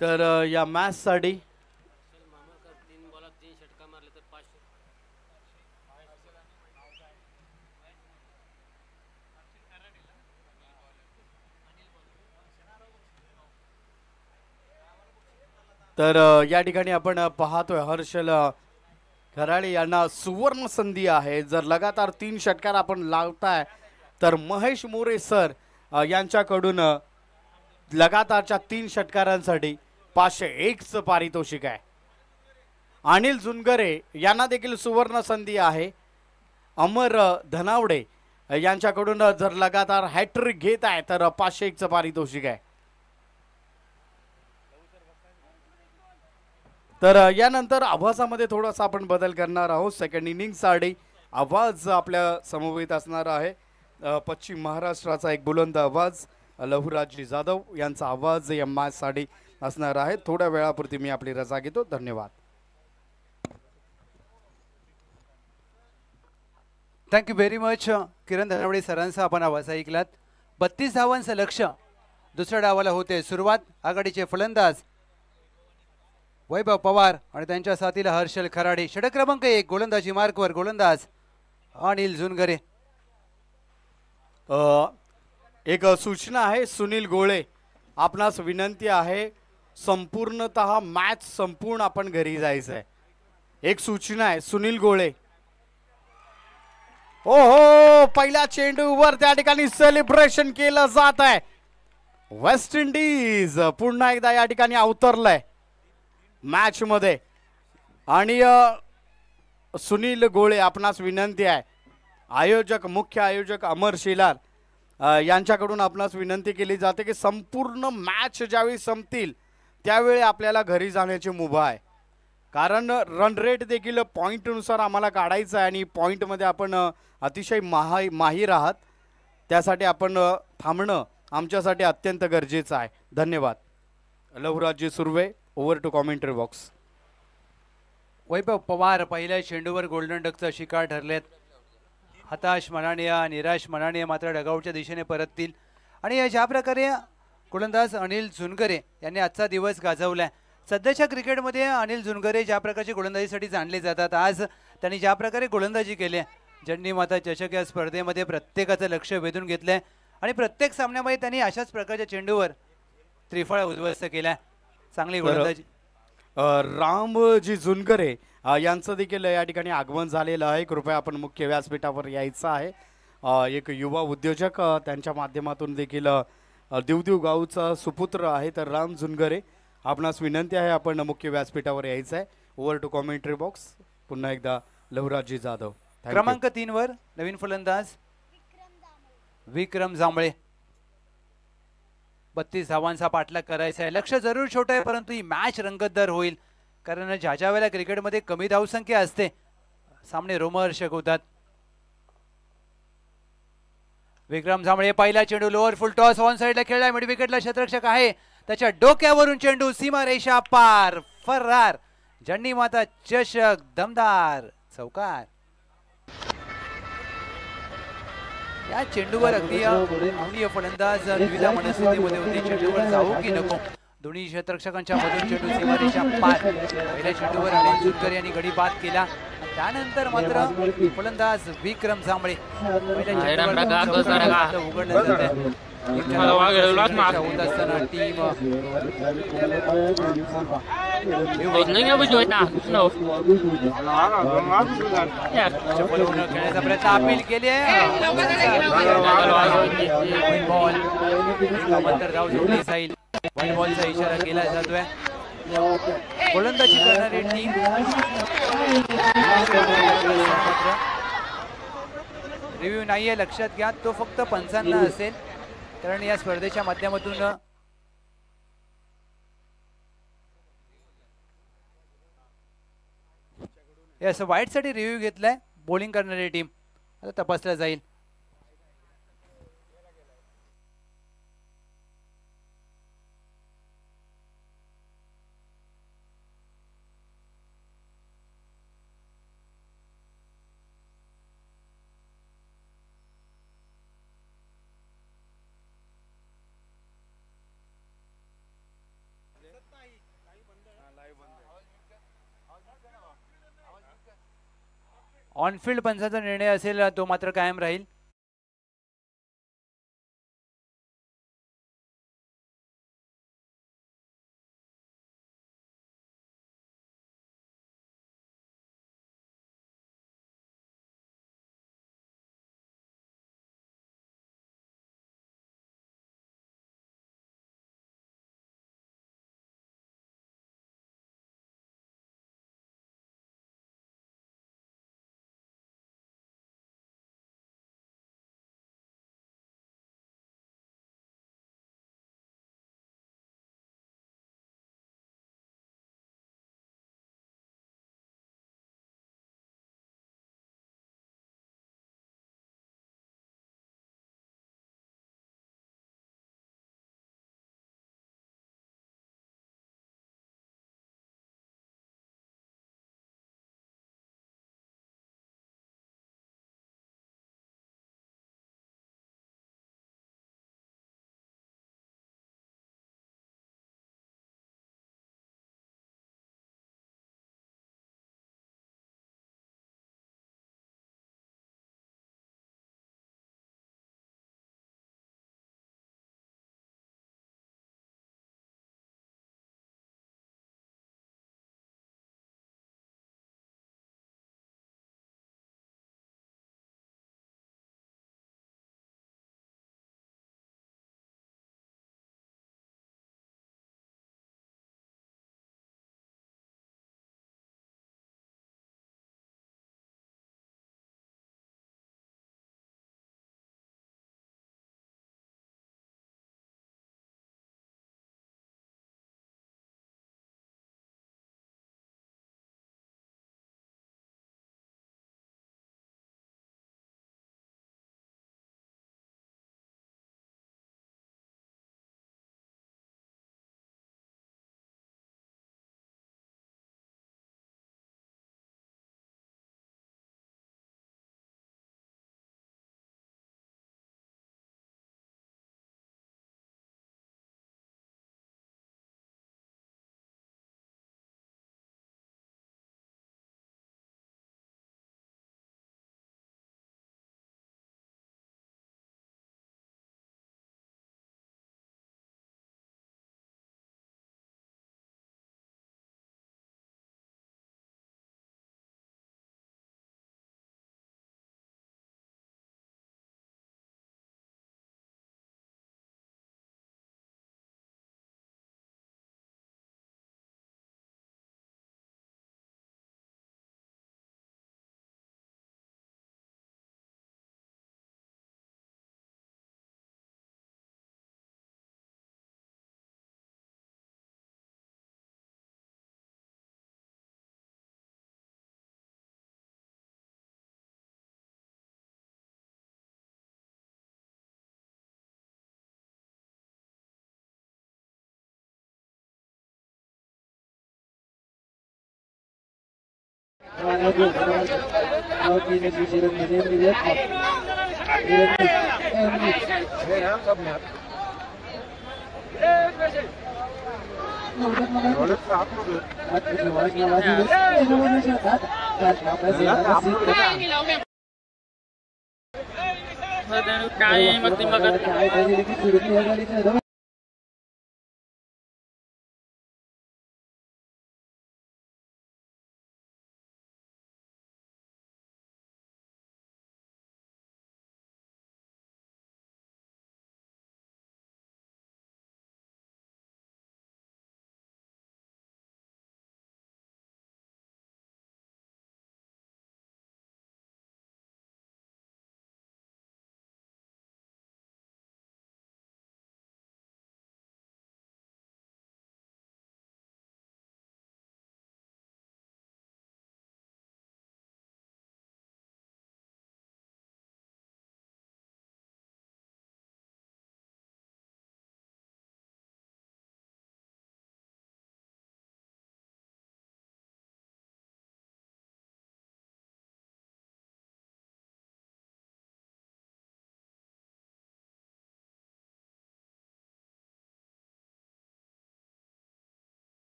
तर या मॅचसाठी तर या ठिकाणी आपण पाहतोय हर्षल खराळे यांना सुवर्ण संधी आहे. जर लगातार 3 षटकार आपण लावताय तर महेश मोरे सर यांच्याकडून लगातारच्या 3 षटकारांसाठी 501चं पारितोषिक आहे. अनिल जुनगरे यांना देखील सुवर्ण संधी आहे. अमर धनावडे यांच्याकडून जर लगातार हॅट्रिक घेत आहे तर 501चं पारितोषिक आहे. तर यानंतर आवाजामध्ये थोडासा आपण बदल करणार आहोत. सेकंड इनिंगसाठी आवाज आपल्या समवेत असणार आहे. पश्चिम महाराष्ट्राचा एक बुलंद आवाज लहुराजी जाधव यांचा आवाज या मॅचसाठी असणार आहे. थोड्या वेळापुरती मी आपली रजा घेतो. धन्यवाद. Thank you very much. Kiran Dhanawade सरांचा आपण आवाज ऐकलात. 32 धावांचं लक्ष दुसऱ्या डावाला होते सुरुवात. आघाडीचे फलंदाज वैभव पवार आणि त्यांच्या साथीला हर्षल खराडे. षटक क्रमांक 1 गोलंदाजी मार्कवर गोलंदाज अनिल जुनगरे. एक सूचना आहे सुनील गोळे, आपणास विनंती आहे संपूर्णतः मॅच संपूर्ण आपण घरी जायचं आहे. एक सूचना आहे सुनील गोळे. ओहो, पहिल्या चेंडूवर त्या ठिकाणी सेलिब्रेशन केलं जात आहे. वेस्ट इंडिज पुन्हा एकदा या ठिकाणी अवतरलंय मॅच मध्ये. आणि सुनील गोळे आपणास विनंती आहे, आयोजक मुख्य आयोजक अमर शेलार यांच्याकडून आपणास विनंती केली जाते की संपूर्ण मॅच ज्यावेळी संपतील त्यावेळी आपल्याला घरी जाण्याची मुभा आहे. कारण रन रेट देखील पॉईंटनुसार आम्हाला काढायचं आहे आणि पॉईंटमध्ये आपण अतिशय माहीर आहात. त्यासाठी आपण थांबणं आमच्यासाठी अत्यंत गरजेचं आहे. धन्यवाद. Lahuraji Surve, over to commentary box. Vaibhav Pawar पहिल्या चेंडूवर गोल्डन डकचा शिकार ठरलेत. हताश मनाने निराश मनाने मात्र डगआउटच्या दिशेने परततील. आणि ज्या प्रकारे गोलंदाज अनिल जुनगरे यांनी आजचा दिवस गाजवलाय. सध्याच्या क्रिकेटमध्ये अनिल जुनगरे ज्या प्रकारची गोलंदाजीसाठी जाणले जातात, आज त्यांनी ज्या प्रकारे गोलंदाजी केली, ज्यांनी माता चषक या स्पर्धेमध्ये प्रत्येकाचं लक्ष वेधून घेतलंय आणि प्रत्येक सामन्यामध्ये त्यांनी अशाच प्रकारच्या चेंडूवर त्रिफळा उद्ध्वस्त केल्या. चांगली गोलंदाजी. रामजी जुनगरे यांचं देखील या ठिकाणी आगमन झालेलं आहे. कृपया आपण मुख्य व्यासपीठावर यायचं आहे. एक युवा उद्योजक त्यांच्या माध्यमातून देखील दिवदिव गावचा सुपुत्र आहे तर राम झुनगरे. आपणास विनंती आहे आपण मुख्य व्यासपीठावर यायचं आहे. Over to commentary box. पुन्हा एकदा लवराजी जाधव. Thank you. क्रमांक 3 वर नवीन फलंदाज विक्रम जांभळे. 32 धावांचा पाठलाग करायचा आहे. लक्ष जरूर छोटं आहे परंतु ही मॅच रंगतदार होईल कारण ज्या वेळेला क्रिकेटमध्ये कमी धावसंख्या असते सामने रोमहर्षक होतात. विक्रम जांभळे पहिला चेंडू लोअर फुल टॉस ऑन साइडला खेळला. मिड विकेटला क्षेत्ररक्षक आहे त्याच्या डोक्यावरून चेंडू सीमा रेषा पार फरार. जंडी माता चषक दमदार चौकार. या चेंडूवर अगदी दोन्ही फलंदाज द्विधा मनस्थितीमध्ये होते. चेंडूवर जाऊ की नको. दोन्ही क्षेत्ररक्षकांच्या मधून चेंडू सीमारेषा पार. पहिल्या चेंडूवर अनिल झुनकर यांनी गडी बाद केला. त्यानंतर मात्र फलंदाज विक्रम जांभळे उघडलं जाते. होत असताना टीम खेळण्याचा प्रयत्न अपील केली आहे. धाव जोडली जाईल. व्हाईट बॉलचा इशारा केला जातोय. गोलंदाजी करणारी टीम रिव्ह्यू नाहीये लक्षात घ्या. तो फक्त पंचांना असेल कारण या स्पर्धेच्या माध्यमातून असं वाईट साठी रिव्ह्यू घेतलाय. बॉलिंग करणारी टीम आता तपासला जाईल. ऑनफिल्ड पंचाचा निर्णय असेल तो मात्र कायम राहील.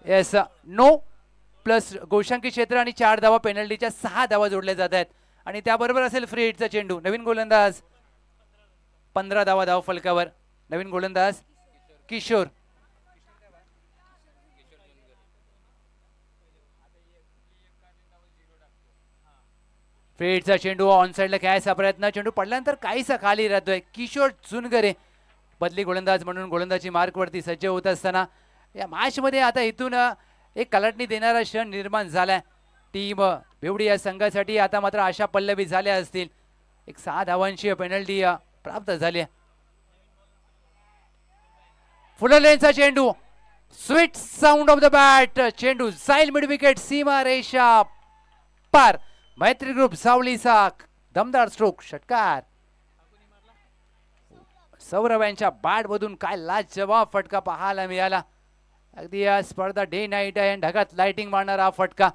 येस नो प्लस गोशांकी क्षेत्र आणि 4 धावा पेनल्टीच्या 6 धावा जोडल्या जात आहेत आणि त्याबरोबर असेल फ्री हिटचा चेंडू. नवीन गोलंदाज 15 धावा धाव फलकावर. नवीन गोलंदाज किशोर. फ्री हिटचा चेंडू ऑन साइडला खेळायचा प्रयत्न. चेंडू पडल्यानंतर काहीसा खाली राहतोय. किशोर चुनगरे बदली गोलंदाज म्हणून गोलंदाजी मार्कवरती सज्ज होत असताना या मॅच मध्ये आता इथून एक कलाटणी देणारा क्षण निर्माण झालाय. टीम बेवडी या संघासाठी आता मात्र आशा पल्लवी झाल्या असतील. एक 6 धावांची पेनल्टी प्राप्त झाली. फुल लेनचा चेंडू sweet sound of the bat. चेंडू जाईल मिड विकेट सीमा रेषा पार. मैत्री ग्रुप सावलीचा दमदार स्ट्रोक षटकार. सौरभ यांच्या बॅट मधून काय लाजवाब फटका पाहायला मिळाला. अगदी या स्पर्धा डे नाईट आहे. ढगात लाइटिंग मारणारा फटका.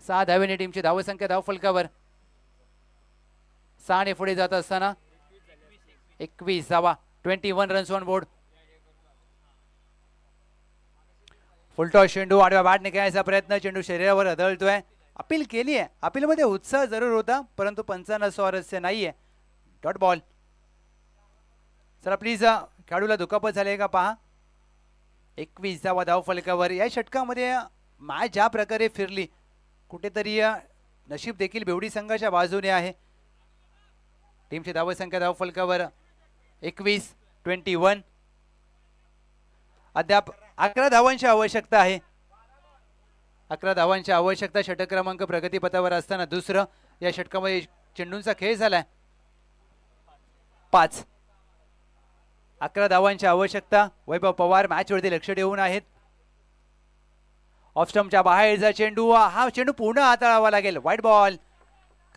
6 धावेने टीमची धावसंख्या धाव फलकावर 6 ने पुढे जात असताना 21 धावा 21 रन्स ऑन बोर्ड. फुलटॉस चेंडू आडव्या बॅटने खेळायचा प्रयत्न. चेंडू शरीरावर आदळतोय. अपील केली आहे. अपील मध्ये उत्साह जरूर होता परंतु पंचांना स्वारस्य नाहीये. Dot ball. चला प्लीज खेळाडूला दुखापत झाली का पहा. 21 धावा धाव फलकावर. या षटकामध्ये मॅच ज्या प्रकारे फिरली कुठेतरी नशीब देखील बेवडी संघाच्या बाजूने आहे. टीमची धावसंख्या धाव फलकावर 21-21. अद्याप 11 धावांची आवश्यकता आहे. 11 धावांची आवश्यकता. षटक क्रमांक प्रगतीपथावर असताना दुसरं या षटकामध्ये चेंडूंचा खेळ झालाय. 5. 11 धावांची आवश्यकता. वैभव पवार मॅच वरती लक्ष ठेवून आहेत. ऑफ स्टंपच्या बाहेरचा चेंडू. हा चेंडू पूर्ण हाताळावा लागेल. White ball.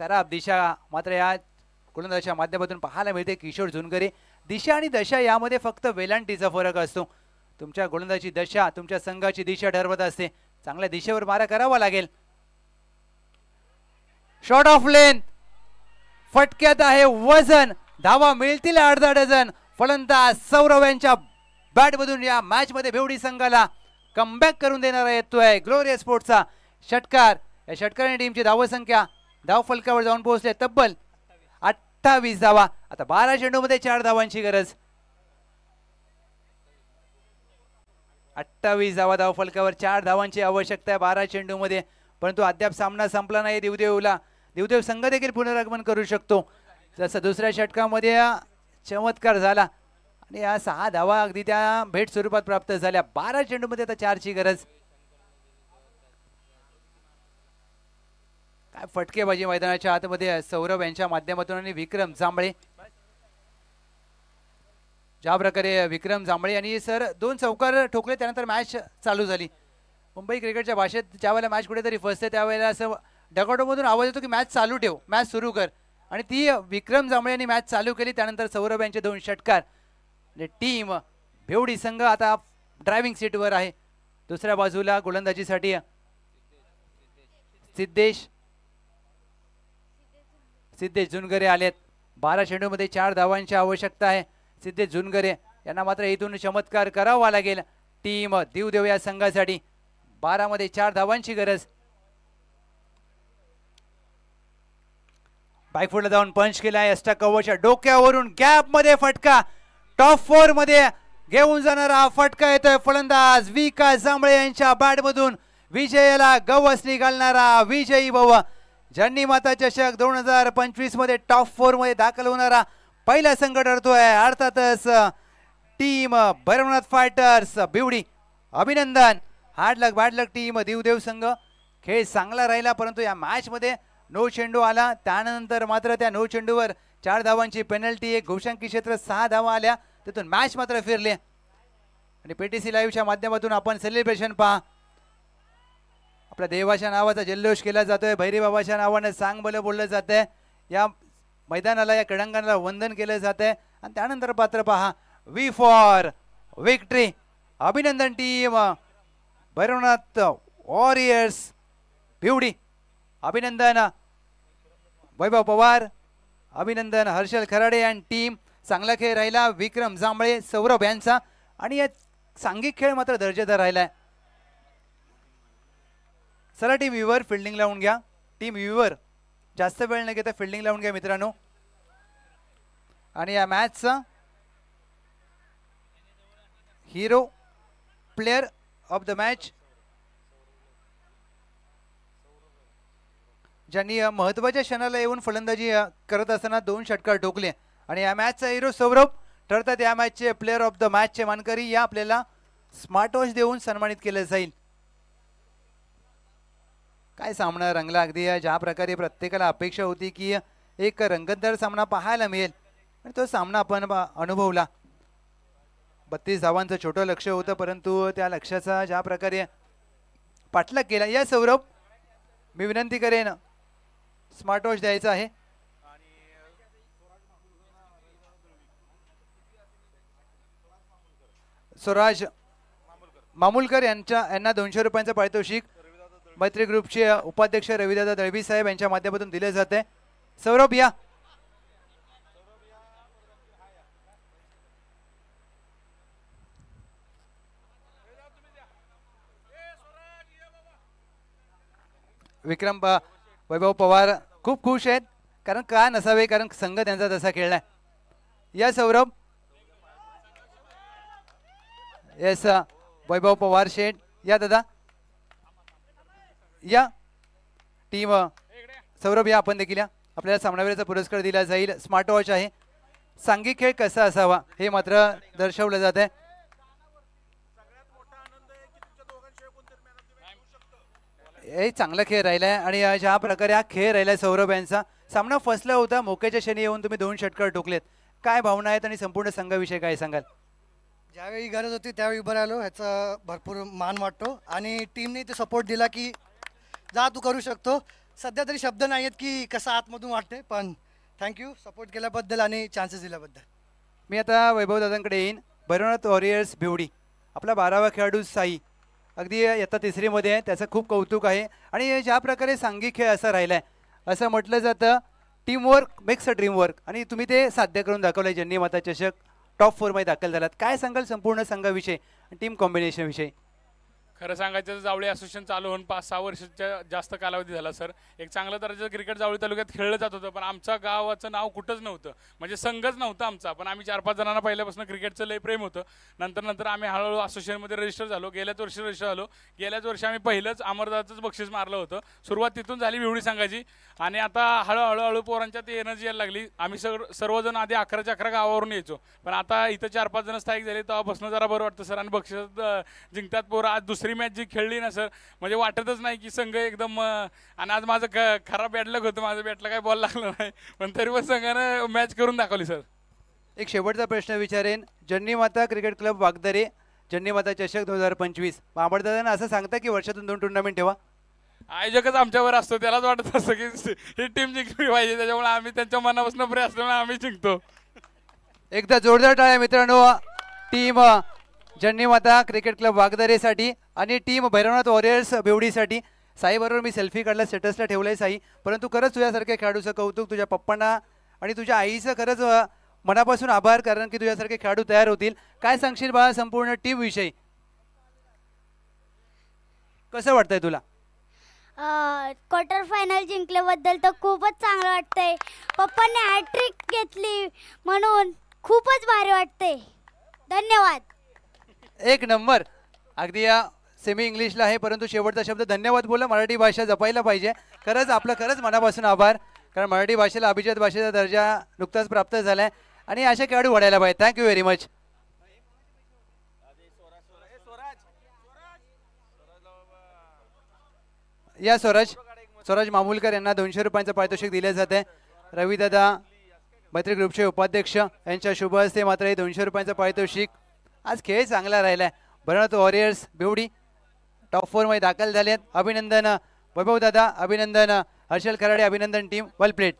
खराब दिशा मात्र या गोलंदाजाच्या माध्यमातून पाहायला मिळते. किशोर झुनगरे. दिशा आणि दशा यामध्ये फक्त वेलांटीचा फरक असतो. तुमच्या गोलंदाजी दशा तुमच्या संघाची दिशा ठरवत असते. चांगल्या दिशेवर मारा करावा लागेल. शॉट ऑफ लेन. फटक्यात आहे वजन. धावा मिळतील अर्धा डझन. फलंदाज सौरव यांच्या बॅटमधून या मॅच मध्ये बेवडी संघाला कमबॅक करून देणारा येतोय ग्लोरियस स्पोर्ट्सचा षटकार. या षटकाराने टीमची धावसंख्या धाव फलकावर जाऊन पोहोचले तब्बल 28 धावा. आता 12 चेंडूमध्ये 4 धावांची गरज. 28 धावा धाव फलकावर 4 धावांची आवश्यकता आहे 12 चेंडूमध्ये. परंतु अद्याप सामना संपला नाही. देवदेव संघ देखील पुनरागमन करू शकतो. जसं दुसऱ्या षटकामध्ये चमत्कार झाला आणि या 6 धावा अगदी त्या भेट स्वरूपात प्राप्त झाल्या. 12 चेंडूमध्ये आता 4 ची गरज. काय फटकेबाजी मैदानाच्या आतमध्ये सौरभ यांच्या माध्यमातून आणि विक्रम जांभळे. ज्या प्रकारे विक्रम जांभळे यांनी सर 2 चौकार ठोकले त्यानंतर मॅच चालू झाली. मुंबई क्रिकेटच्या भाषेत ज्यावेळेला मॅच कुठेतरी फसते त्यावेळेला असं डगॉटमधून आवाज येतो की मॅच चालू ठेव, मॅच सुरू कर. आणि ती विक्रम जांभळे यांनी मॅच चालू केली. त्यानंतर सौरभ यांचे 2 षटकार. टीम बेवडी संघ आता ड्रायव्हिंग सीटवर आहे. दुसऱ्या बाजूला गोलंदाजीसाठी सिद्धेश झुनगरे आलेत. 12 चेंडूमध्ये 4 धावांची आवश्यकता आहे. सिद्धेश झुनगरे यांना मात्र इथून चमत्कार करावा लागेल. टीम देवदेव या संघासाठी 12 मध्ये 4 धावांची गरज. बॅकफुटला जाऊन पंच केलाय. अष्टा कवच्या डोक्यावरून गॅप मध्ये फटका. टॉप 4 मध्ये घेऊन जाणारा हा फटका येतोय. फलंदाज विकास जांभळे यांच्या बॅटमधून विजयाला गवसणी घालणारा विजयी भव. ज्यांनी माता चषक 2025 मध्ये टॉप 4 मध्ये दाखल होणारा पहिला संघ ठरतोय. अर्थातच टीम भैरवनाथ फायटर्स बेवडी. अभिनंदन. हार्ड लक बॅड लक टीम देवदेव संघ. खेळ चांगला राहिला परंतु या मॅच मध्ये 9 चेंडू आला. त्यानंतर मात्र त्या 9 चेंडूवर 4 धावांची पेनल्टी. एक घोषांकी क्षेत्र 6 धावा आल्या. तिथून मॅच मात्र फिरले. आणि पीटीसी लाईव्हच्या माध्यमातून आपण सेलिब्रेशन पहा. आपल्या देवाच्या नावाचा जल्लोष केला जातोय. भैरी बाबाच्या नावाने सांग भलं बोललं जातंय. या मैदानाला या क्रीडांगणाला वंदन केलं जातंय. आणि त्यानंतर पात्र पहा. V for victory. अभिनंदन टीम भैरवनाथ वॉरियर्स बेवडी. अभिनंदन वैभव पवार. अभिनंदन हर्षल खराडे अँड टीम. चांगला खेळ राहिला विक्रम जांभळे सौरभ यांचा. आणि या सांघिक खेळ मात्र दर्जेदार राहिलाय. चला टीम व्ह्यूवर फिल्डिंग लावून घ्या. टीम व्ह्यूवर जास्त वेळ न घेता फिल्डिंग लावून घ्या मित्रांनो. आणि या मॅचचा hero player of the match ज्यांनी महत्वाच्या क्षणाला येऊन फलंदाजी करत असताना 2 षटकार ठोकले आणि या मॅचचा हिरो सौरभ ठरतात या मॅचचे प्लेयर ऑफ द मॅचचे मानकरी. या आपल्याला स्मार्ट वॉच देऊन सन्मानित केलं जाईल. काय सामना रंगला. अगदी ज्या प्रकारे प्रत्येकाला अपेक्षा होती की एक रंगतदार सामना पाहायला मिळेल आणि तो सामना आपण अनुभवला. 32 धावांचं छोटं लक्ष होतं परंतु त्या लक्ष्याचा ज्या प्रकारे पाठलाग केला. या सौरभ मी विनंती करेन स्मार्ट वॉच द्यायचा आहे. स्वराज मामुलकर यांना 200 रुपयांचं पारितोषिक मैत्री ग्रुपचे उपाध्यक्ष रविदादा दळवी साहेब यांच्या माध्यमातून दिले जाते. सौरभ या. विक्रम वैभव पवार खूप खुश आहेत कारण का नसावे कारण संघ त्यांचा तसा खेळलाय. या सौरभ. येस वैभव पवार शेठ या दादा या. टीम सौरभ या आपण देखील या. आपल्याला सामनावीराचा पुरस्कार दिला जाईल. स्मार्ट वॉच आहे. सांघिक खेळ कसा असावा हे मात्र दर्शवलं जात आहे. हे चांगला खेळ राहिलाय आणि ज्या प्रकारे हा खेळ राहिलाय सौरभ यांचा, सामना फसला होता, मोक्याच्या क्षणी येऊन तुम्ही 2 षटकार ठोकलेत. काय भावना आहेत आणि संपूर्ण संघाविषयी काय सांगाल? ज्यावेळी गरज होती त्यावेळी उभं राहिलो, ह्याचा भरपूर मान वाटतो आणि टीमने ते सपोर्ट दिला की जा तू करू शकतो. सध्या तरी शब्द नाही आहेत की कसं आतमधून वाटते, पण थँक्यू सपोर्ट केल्याबद्दल आणि चान्सेस दिल्याबद्दल. मी आता वैभव दादांकडे येईन. भैरवनाथ वॉरियर्स भिवडी आपला 12वा खेळाडू साई अगदी इयत्ता 3रीमध्ये आहे, त्याचं खूप कौतुक आहे. आणि ज्या प्रकारे सांघिक खेळ असा राहिला आहे, असं म्हटलं जातं टीमवर्क मेक्स अ ड्रीमवर्क, आणि तुम्ही ते साध्य करून दाखवलं. ज्यांनी माता चषक टॉप 4मध्ये दाखल झालात. काय सांगाल संपूर्ण संघाविषयी, टीम कॉम्बिनेशनविषयी? खरं सांगायचं तर जावळी असोसिएशन चालू होऊन 5-6 वर्षाच्या जास्त कालावधी झाला सर. एक चांगलं दर्जाचं क्रिकेट जावळी तालुक्यात खेळलं जात होतं, पण आमच्या गावाचं नाव कुठंच नव्हतं, म्हणजे संघच नव्हता आमचा. पण आम्ही 4-5 जणांना पहिल्यापासून क्रिकेटचं लय प्रेम होतं. नंतर आम्ही हळूहळू असोसिएशनमध्ये रजिस्टर झालो. गेल्याच वर्षी रजिस्टर झालो. गेल्याच वर्षी आम्ही पहिलंच अमरदाचं बक्षीस मारलं होतं. सुरुवात तिथून झाली भिवडी संघाची आणि आता हळूहळू पोरांच्यात एनर्जी यायला लागली. आम्ही सर्वजण आधी 11च्या 11 गावावरून यायचो, पण आता इथं 4-5 जण स्थायिक झाले, तेव्हापासून जरा बरं वाटतं सर. आणि बक्षीस जिंकतात पोरं. आज दुसरी मॅच जी खेळली ना सर, म्हणजे वाटतच नाही की संघ एकदम आणि आज माझं खराब बॅटलक होतं, माझं बॅटला काही बॉल लागलं नाही, पण तरी पण संघानं मॅच करून दाखवली सर. एक शेवटचा प्रश्न विचारेन. जन्नी माता क्रिकेट क्लब वागदरे जन्नी माता चषक 2025 महाबळदादांना असं सांगता की वर्षातून 2 टुर्नामेंट ठेवा? आयोजकच आमच्यावर असतो, त्यालाच वाटत असतं की ही टीम जिंकली पाहिजे, त्याच्यामुळे आम्ही त्यांच्या मनापासून प्रे असल्यामुळे आम्ही जिंकतो. एकदा जोरदार टाळ्या मित्रांनो टीम जन्नी माता क्रिकेट क्लब वागदरेसाठी आणि टीम भैरवनाथ वॉरियर्स भिवडीसाठी. साईबरोबर मी सेल्फी काढला, स्टेटसला ठेवलंय साई. परंतु खरंच तुझ्यासारख्या खेळाडूचं कौतुक, तुझ्या पप्पांना आणि तुझ्या आईचं खरंच मनापासून आभार, कारण की तुझ्यासारखे खेळाडू तयार होतील. काय सांगशील बाळा संपूर्ण टीम विषयी, कसं वाटतंय तुला? क्वार्टर फायनल जिंकल्याबद्दल तर खूपच चांगलं वाटतंय. पप्पांनी हॅट्रिक घेतली म्हणून खूपच भारी वाटतंय. धन्यवाद. एक नंबर. अगदी या सेमी इंग्लिशला आहे, परंतु शेवटचा शब्द धन्यवाद बोला. मराठी भाषा जपायला पाहिजे. खरंच आपलं खरंच मनापासून आभार, कारण मराठी भाषेला अभिजात भाषेचा दर्जा नुकताच प्राप्त झाला आहे आणि अशा खेळाडू वाढायला पाहिजे. Thank you very much. या स्वराज मामूलकर यांना 200 रुपयांचं पारितोषिक दिले जाते. रविदादा मैत्री ग्रुपचे उपाध्यक्ष यांच्या शुभ हस्ते मात्र हे 200 रुपयांचं पारितोषिक. आज खेळ चांगला राहिलाय. भैरवनाथ वॉरियर्स भिवडी टॉप 4मध्ये दाखल झाले आहेत. अभिनंदन वैभव दादा, अभिनंदन हर्षल खराडे, अभिनंदन टीम. वेल प्लेड.